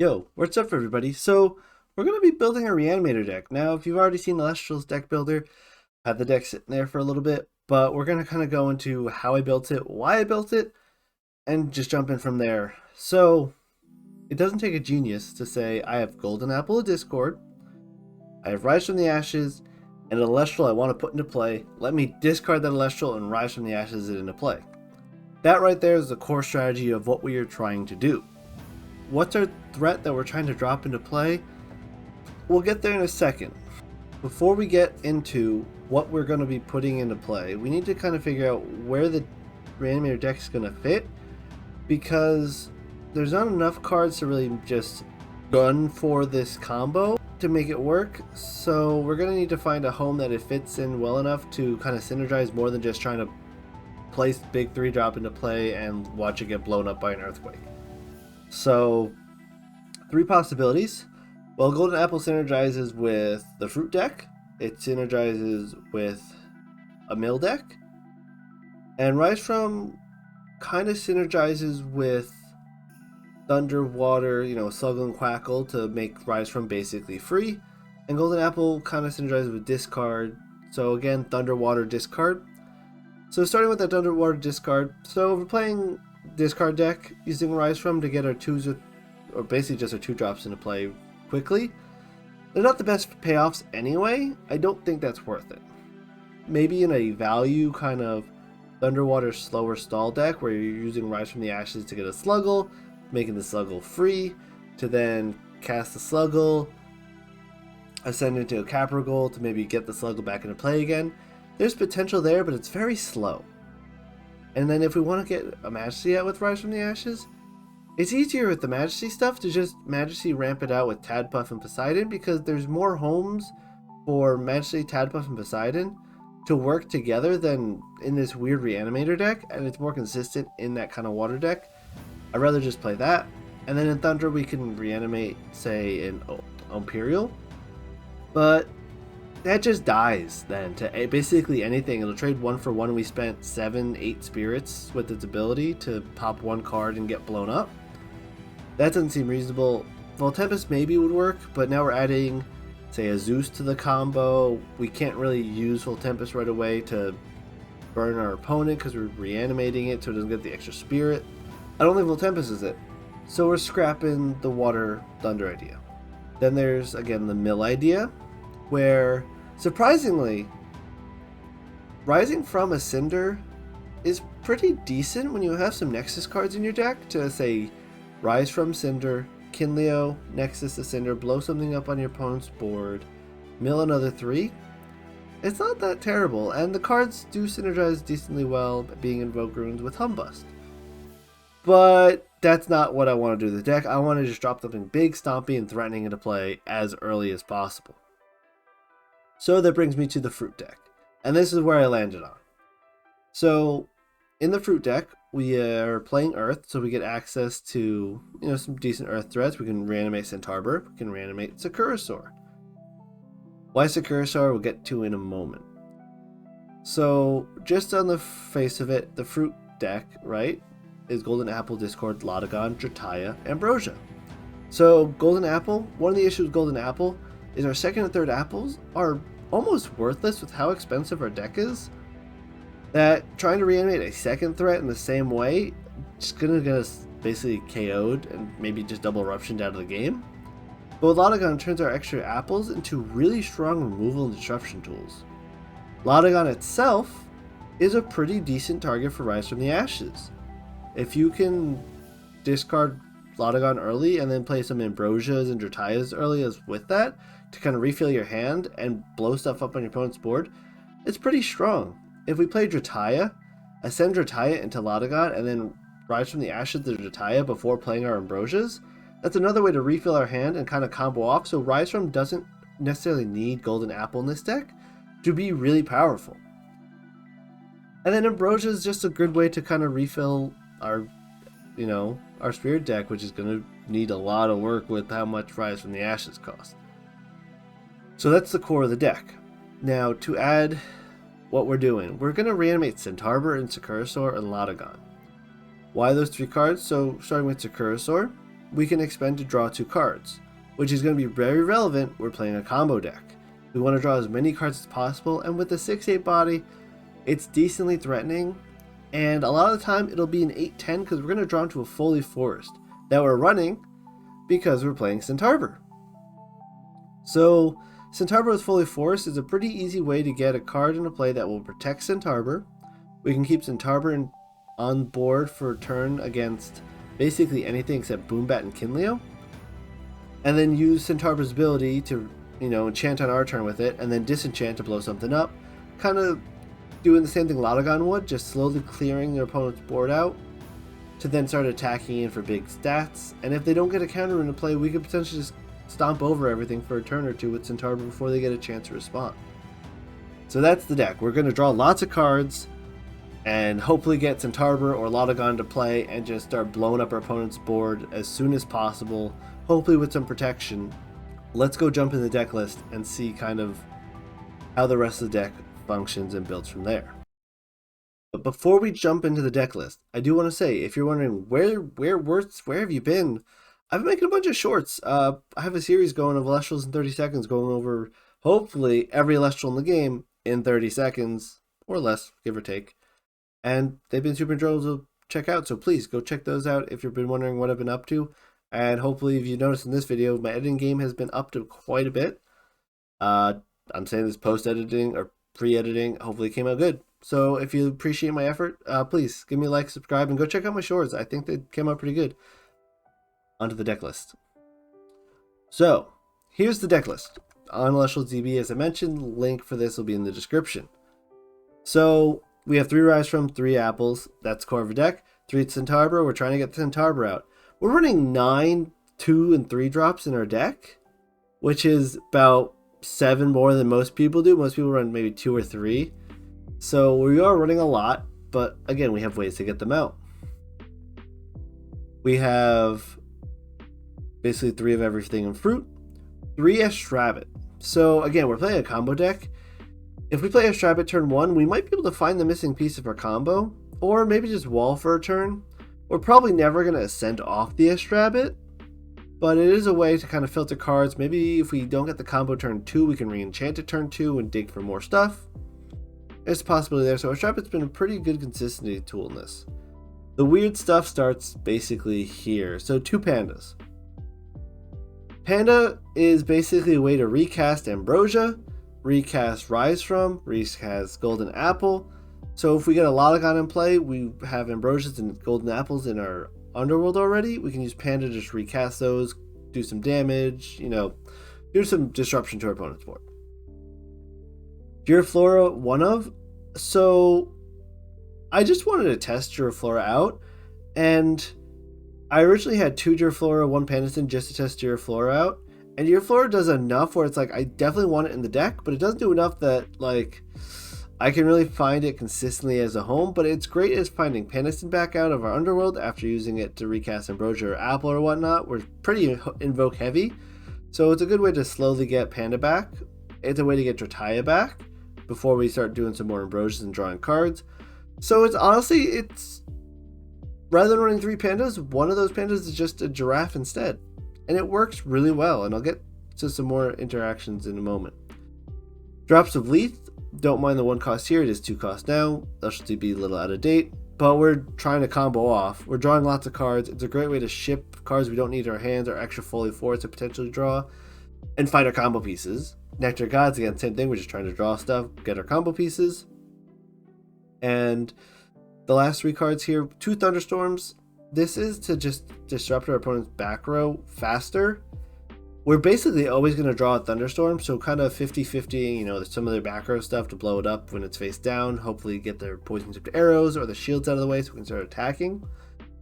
Yo, what's up everybody? So we're going to be building a reanimator deck. Now, if you've already seen the Elestrals Deck Builder, I had the deck sitting there for a little bit, but we're going to kind of go into how I built it, why I built it, and just jump in from there. So it doesn't take a genius to say I have Golden Apple of Discord, I have Rise from the Ashes, and an Elestral I want to put into play. Let me discard that Elestral and Rise from the Ashes it into play. That right there is the core strategy of what we are trying to do. What's our threat that we're trying to drop into play? We'll get there in a second. Before we get into what we're going to be putting into play, we need to kind of figure out where the reanimator deck is going to fit, because there's not enough cards to really just gun for this combo to make it work. So we're going to need to find a home that it fits in well enough to kind of synergize more than just trying to place big 3-drop into play and watch it get blown up by an earthquake. So, 3 possibilities. Well, Golden Apple synergizes with the Fruit deck, it synergizes with a Mill deck, and Rise From kind of synergizes with Thunder, Water, Sluggle and Quackle to make Rise From basically free, and Golden Apple kind of synergizes with Discard, so again, Thunder, Water, Discard. So starting with that Thunder, Water, Discard, so we're playing discard deck using Rise From to get our 2s or basically just our 2-drops into play quickly. They're not the best payoffs anyway. I don't think that's worth it. Maybe in a value kind of Thunderwater slower stall deck where you're using Rise From the Ashes to get a Sluggle, making the Sluggle free, to then cast the Sluggle, ascend into a Capricorn to maybe get the Sluggle back into play again. There's potential there, but it's very slow. And then if we want to get a Majesty out with Rise From the Ashes, it's easier with the Majesty stuff to just Majesty ramp it out with Tadpuff and Poseidon, because there's more homes for Majesty, Tadpuff, and Poseidon to work together than in this weird Reanimator deck, and it's more consistent in that kind of water deck. I'd rather just play that. And then in Thunder we can reanimate, say, an Imperial. But that just dies then to basically anything. It'll trade 1 for 1. We spent 7-8 spirits with its ability to pop 1 card and get blown up. That doesn't seem reasonable. Voltempest maybe would work, but now we're adding, say, a Zeus to the combo. We can't really use Voltempest right away to burn our opponent because we're reanimating it so it doesn't get the extra spirit. I don't think Voltempest is it. So we're scrapping the Water Thunder idea. Then there's, again, the Mill idea, where, surprisingly, Rising From a Cinder is pretty decent when you have some Nexus cards in your deck to, say, Rise From Cinder, Kinleo, Nexus to Cinder, blow something up on your opponent's board, mill another 3. It's not that terrible, and the cards do synergize decently well, being Invoke Runes with Humbust. But that's not what I want to do to the deck. I want to just drop something big, stompy, and threatening into play as early as possible. So that brings me to the Fruit deck, and this is where I landed on. So in the Fruit deck, we are playing Earth, so we get access to some decent Earth threats. We can reanimate Centaur, we can reanimate Sakurasaur. Why Sakurasaur we'll get to in a moment. So just on the face of it, the Fruit deck, right, is Golden Apple, Discord, Lotagon, Drataya, Ambrosia. So Golden Apple, one of the issues with Golden Apple is our second and third apples are almost worthless with how expensive our deck is, that trying to reanimate a second threat in the same way is going to get us basically KO'd and maybe just double eruptioned out of the game. But with Lotagon, turns our extra apples into really strong removal and disruption tools. Lotagon itself is a pretty decent target for Rise From the Ashes. If you can discard Lotagon early and then play some Ambrosias and Dratayas early as with that to kind of refill your hand and blow stuff up on your opponent's board, it's pretty strong. If we play Drataya, ascend Drataya into Lotagon and then Rise From the Ashes to Drataya before playing our Ambrosias, that's another way to refill our hand and kind of combo off, so Rise From doesn't necessarily need Golden Apple in this deck to be really powerful. And then Ambrosia is just a good way to kind of refill our our Spirit deck, which is going to need a lot of work with how much Rise From the Ashes cost. So that's the core of the deck. Now, to add what we're doing, we're going to reanimate Centaur and Sakurasaur and Lotagon. Why those 3 cards? So, starting with Sakurasaur, we can expend to draw 2 cards, which is going to be very relevant. We're playing a combo deck. We want to draw as many cards as possible, and with the 6/8 body, it's decently threatening, and a lot of the time it'll be an 8/10 because we're going to draw into a Foley Forest that we're running because we're playing Centaur. So Centaur with Foley Forest is a pretty easy way to get a card into play that will protect Centaur. We can keep Centaur on board for a turn against basically anything except Boombat and Kinleo, and then use Centaur's ability to, enchant on our turn with it, and then disenchant to blow something up. Kind of doing the same thing Lotagon would, just slowly clearing their opponent's board out to then start attacking in for big stats. And if they don't get a counter into play, we could potentially just stomp over everything for a turn or two with Centaur before they get a chance to respond. So that's the deck. We're going to draw lots of cards and hopefully get Centaur or Lotagon to play and just start blowing up our opponent's board as soon as possible, hopefully with some protection. Let's go jump in the deck list and see kind of how the rest of the deck functions and builds from there. But before we jump into the deck list, I do want to say, if you're wondering where have you been, I've been making a bunch of shorts. I have a series going of Elestrals in 30 seconds, going over hopefully every Elestral in the game in 30 seconds or less, give or take. And they've been super enjoyable to check out, so please go check those out if you've been wondering what I've been up to. And hopefully, if you noticed in this video, my editing game has been up to quite a bit. I'm saying this post-editing or pre-editing hopefully came out good. So if you appreciate my effort, please give me a like, subscribe, and go check out my shorts. I think they came out pretty good. Onto the deck list. So here's the deck list on Elestrals DB. As I mentioned, link for this will be in the description. So we have 3 Rise from, 3 Apples. That's core of a deck. 3 Centaur. We're trying to get the Centaur out. We're running 9 2 and 3 drops in our deck, which is about 7 more than most people do. Most people run maybe 2 or 3. So we are running a lot, but again, we have ways to get them out. We have basically 3 of everything in fruit, 3 Estrabbit. So again, we're playing a combo deck. If we play Estrabbit turn 1, we might be able to find the missing piece of our combo, or maybe just wall for a turn. We're probably never going to ascend off the Estrabbit, but it is a way to kind of filter cards. Maybe if we don't get the combo turn 2, we can re-enchant it turn 2 and dig for more stuff. There's a possibility there. So Estrabbit's been a pretty good consistency tool in this. The weird stuff starts basically here. So 2 pandas. Panda is basically a way to recast Ambrosia, recast Rise from, recast Golden Apple. So if we get a Lotagon in play, we have Ambrosias and Golden Apples in our Underworld already. We can use Panda to just recast those, do some damage, do some disruption to our opponent's board. Giraflora, one of. So I just wanted to test Giraflora out, and I originally had 2 Giraflora, 1 Pandaston just to test Giraflora out. And Giraflora does enough where it's like, I definitely want it in the deck, but it doesn't do enough that, I can really find it consistently as a home. But it's great as finding Pandaston back out of our Underworld after using it to recast Ambrosia or Apple or whatnot. We're pretty invoke heavy, so it's a good way to slowly get Panda back. It's a way to get Drataya back before we start doing some more Ambrosias and drawing cards. So it's honestly, rather than running 3 pandas, one of those pandas is just a giraffe instead. And it works really well, and I'll get to some more interactions in a moment. Drops of Leaf, don't mind the 1 cost here, it is 2 cost now. That should be a little out of date, but we're trying to combo off. We're drawing lots of cards. It's a great way to ship cards we don't need in our hands, or extra Foley Forest to potentially draw, and find our combo pieces. Nectar Gods, again, same thing, we're just trying to draw stuff, get our combo pieces. And the last 3 cards here, 2 Thunderstorms. This is to just disrupt our opponent's back row faster. We're basically always going to draw a Thunderstorm, so kind of 50-50, some of their back row stuff to blow it up when it's face down, hopefully get their poison tipped arrows or the shields out of the way so we can start attacking.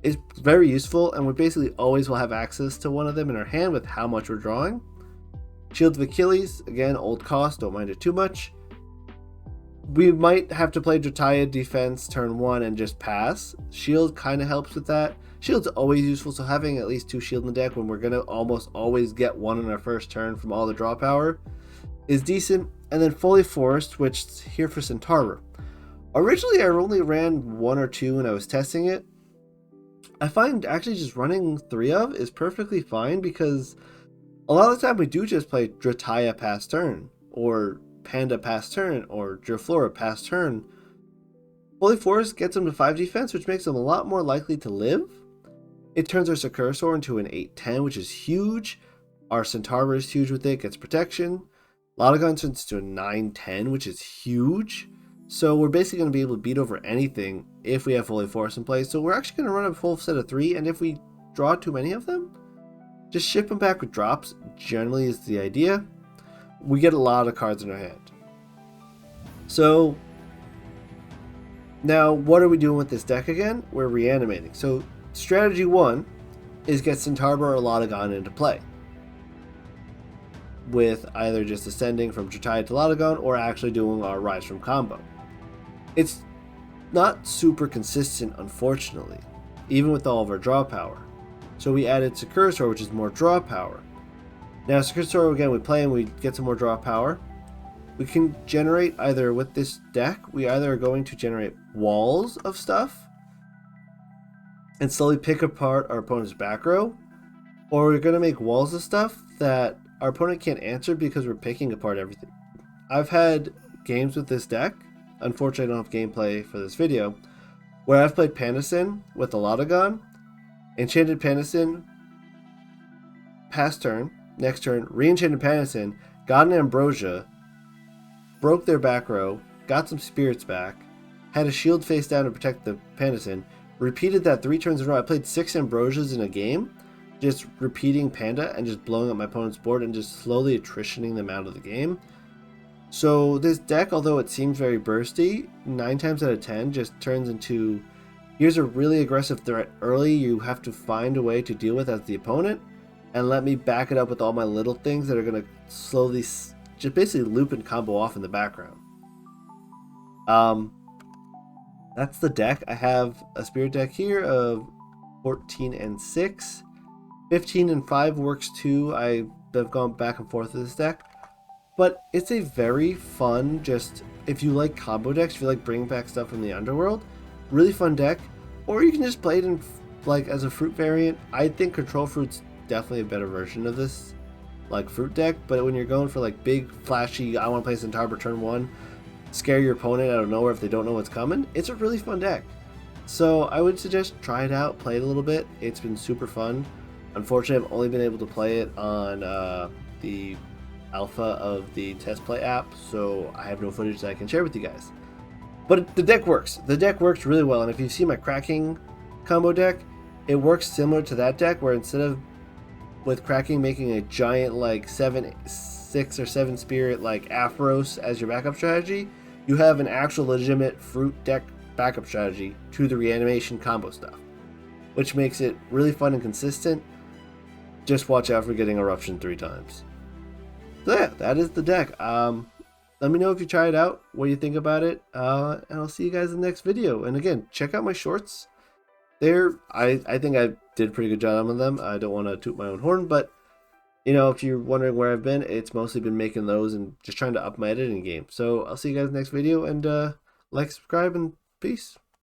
It's very useful, and we basically always will have access to one of them in our hand with how much we're drawing. Shield of Achilles, again, old cost, don't mind it too much. We might have to play Drataya defense turn 1 and just pass. Shield kind of helps with that. Shield's always useful, so having at least 2 shield in the deck when we're going to almost always get 1 in our first turn from all the draw power is decent. And then Foley Forest, which is here for Centaur. Originally, I only ran 1 or 2 when I was testing it. I find actually just running 3 of is perfectly fine because a lot of the time we do just play Drataya pass turn, or Panda pass turn, or Draflora pass turn. Holy Forest gets them to 5 defense, which makes them a lot more likely to live. It turns our Succursor into an 8-10, which is huge. Our Centaur is huge with it, gets protection. Lotagon turns to a 9-10, which is huge. So we're basically going to be able to beat over anything if we have Holy Forest in place. So we're actually going to run a full set of 3, and if we draw too many of them, just ship them back with drops, generally is the idea. We get a lot of cards in our hand. So now what are we doing with this deck again? We're reanimating. So strategy 1 is get Centaur or Lotagon into play, with either just ascending from Drataya to Lotagon or actually doing our Rise from combo. It's not super consistent, unfortunately, even with all of our draw power. So we added Succursor, which is more draw power. Now Succursor, again, we play and we get some more draw power. We can generate either with this deck, we either are going to generate walls of stuff and slowly pick apart our opponent's back row, or we're going to make walls of stuff that our opponent can't answer because we're picking apart everything. I've had games with this deck, unfortunately I don't have gameplay for this video, where I've played Pandasin with the Lotagon, enchanted Pandasin, pass turn, next turn, re-enchanted Pandasin, got an Ambrosia, broke their back row, got some spirits back, had a shield face down to protect the Pandasin, repeated that 3 turns in a row. I played 6 Ambrosias in a game, just repeating Panda and just blowing up my opponent's board and just slowly attritioning them out of the game. So this deck, although it seems very bursty, 9 times out of 10 just turns into, here's a really aggressive threat early you have to find a way to deal with as the opponent, and let me back it up with all my little things that are going to slowly just basically loop and combo off in the background. That's the deck. I have a spirit deck here of 14 and 6. 15 and 5 works too. I've gone back and forth with this deck. But it's a very fun, just if you like combo decks, if you like bringing back stuff from the underworld, really fun deck. Or you can just play it in like as a fruit variant. I think Control Fruit's definitely a better version of this like fruit deck, but when you're going for like big flashy, I want to play Centaur turn 1, scare your opponent out of nowhere if they don't know what's coming, it's a really fun deck. So I would suggest try it out, play it a little bit. It's been super fun. Unfortunately, I've only been able to play it on the alpha of the test play app, so I have no footage that I can share with you guys. But the deck works. The deck works really well, and if you see my cracking combo deck, it works similar to that deck, where instead of with cracking making a giant like 6 or 7 spirit like Aphros as your backup strategy, you have an actual legitimate fruit deck backup strategy to the reanimation combo stuff, which makes it really fun and consistent. Just watch out for getting Eruption 3 times. So yeah, that is the deck. Let me know if you try it out, what you think about it, and I'll see you guys in the next video. And again, check out my shorts. I think I did a pretty good job on them. I don't want to toot my own horn, but you know, if you're wondering where I've been, it's mostly been making those and just trying to up my editing game. So I'll see you guys in the next video, and like, subscribe, and peace.